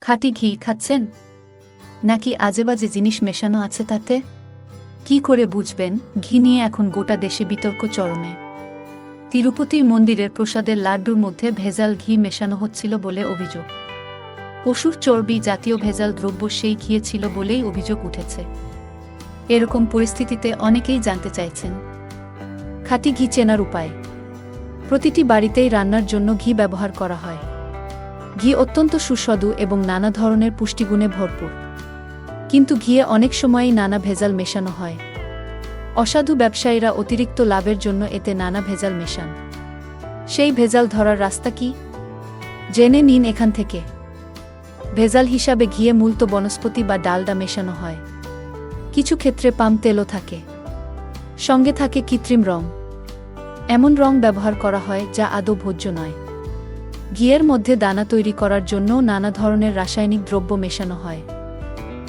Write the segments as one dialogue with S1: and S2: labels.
S1: খাঁটি ঘি খাচ্ছেন নাকি আজেবাজে জিনিস মেশানো আছে তাতে? কি করে বুঝবেন? ঘি নিয়ে এখন গোটা দেশে বিতর্ক চরমে। তিরুপতির মন্দিরের প্রসাদের লাড্ডুর মধ্যে ভেজাল ঘি মেশানো হচ্ছিল বলে অভিযোগ। পশুর চর্বি জাতীয় ভেজাল দ্রব্য সেই ঘিয়ে ছিল বলেই অভিযোগ উঠেছে। এরকম পরিস্থিতিতে অনেকেই জানতে চাইছেন খাঁটি ঘি চেনার উপায়। প্রতিটি বাড়িতেই রান্নার জন্য ঘি ব্যবহার করা হয়। ঘি অত্যন্ত সুস্বাদু এবং নানা ধরনের পুষ্টিগুণে ভরপুর। কিন্তু ঘিয়ে অনেক সময়ই নানা ভেজাল মেশানো হয়। অসাধু ব্যবসায়ীরা অতিরিক্ত লাভের জন্য এতে নানা ভেজাল মেশান। সেই ভেজাল ধরার রাস্তা কি? জেনে নিন এখান থেকে। ভেজাল হিসাবে ঘিয়ে মূলত বনস্পতি বা ডালডা মেশানো হয়। কিছু ক্ষেত্রে পাম তেলও থাকে। সঙ্গে থাকে কৃত্রিম রং। এমন রং ব্যবহার করা হয় যা আদৌ ভোজ্য নয়। ঘিয়ের মধ্যে দানা তৈরি করার জন্য নানা ধরনের রাসায়নিক দ্রব্য মেশানো হয়।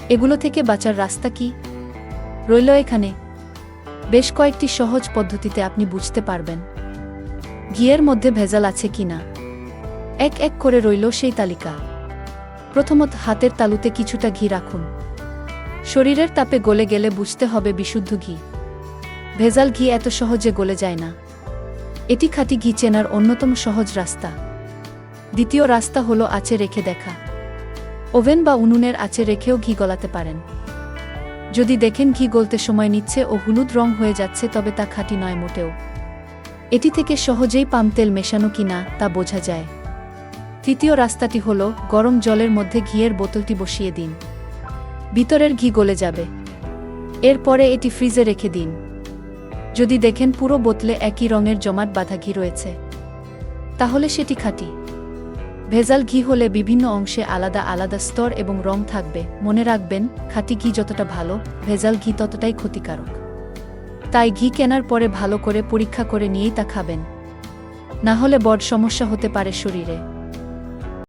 S1: এগুলো থেকে বাঁচার রাস্তা কি রইল এখানে? বেশ কয়েকটি সহজ পদ্ধতিতে আপনি বুঝতে পারবেন ঘিয়ের মধ্যে ভেজাল আছে কিনা। এক এক করে রইল সেই তালিকা। প্রথমত, হাতের তালুতে কিছুটা ঘি রাখুন। শরীরের তাপে গলে গেলে বুঝতে হবে বিশুদ্ধ ঘি। ভেজাল ঘি এত সহজে গলে যায় না। এটি খাঁটি ঘি চেনার অন্যতম সহজ রাস্তা। দ্বিতীয় রাস্তা হলো আঁচে রেখে দেখা। ওভেন বা উনুনের আঁচে রেখেও ঘি গলাতে পারেন। যদি দেখেন ঘি গলতে সময় নিচ্ছে ও হলুদ রং হয়ে যাচ্ছে, তবে তা খাঁটি নয় মোটেও। এটি থেকে সহজেই পাম তেল মেশানো কিনা তা বোঝা যায়। তৃতীয় রাস্তাটি হলো গরম জলের মধ্যে ঘিয়ের বোতলটি বসিয়ে দিন। ভিতরের ঘি গলে যাবে। এরপরে এটি ফ্রিজে রেখে দিন। যদি দেখেন পুরো বোতলে একই রঙের জমাট বাঁধা ঘি রয়েছে, তাহলে সেটি খাঁটি। ভেজাল ঘি হলে বিভিন্ন অংশে আলাদা আলাদা স্তর এবং রং থাকবে। মনে রাখবেন, খাঁটি ঘি যতটা ভালো, ভেজাল ঘি ততটাই ক্ষতিকারক। তাই ঘি কেনার পরে ভালো করে পরীক্ষা করে নিয়েই তা খাবেন, না হলে বড় সমস্যা হতে পারে শরীরে।